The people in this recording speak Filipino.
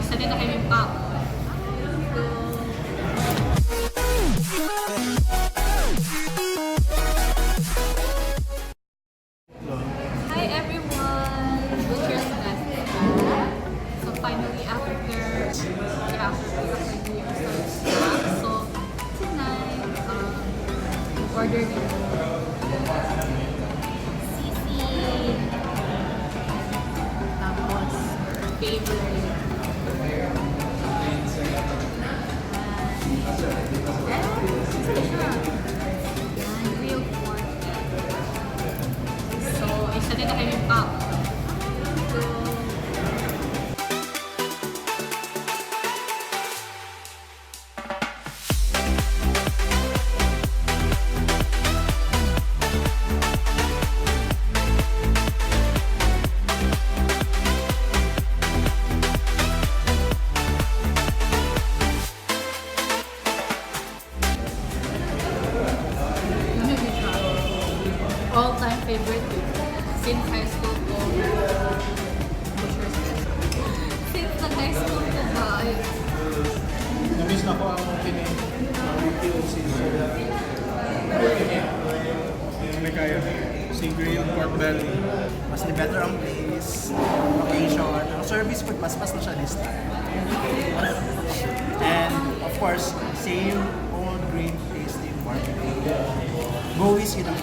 isa din na kami pa. Hi everyone! Butcher's Nest. So finally after New Year's so tonight order dito. Sisig. Tapos favorite. Grilled pork. So, isa din na kami pa. All-time favorite dito. Since high school ko. Since high school ko ba? Namiss na ko ang kinig ng POC. Hindi kaya. Si grilled pork belly. Mas ni better ang place, location, ang service food, mas na siya this time. And of course, same old great tasting barbecue. Go is yun ang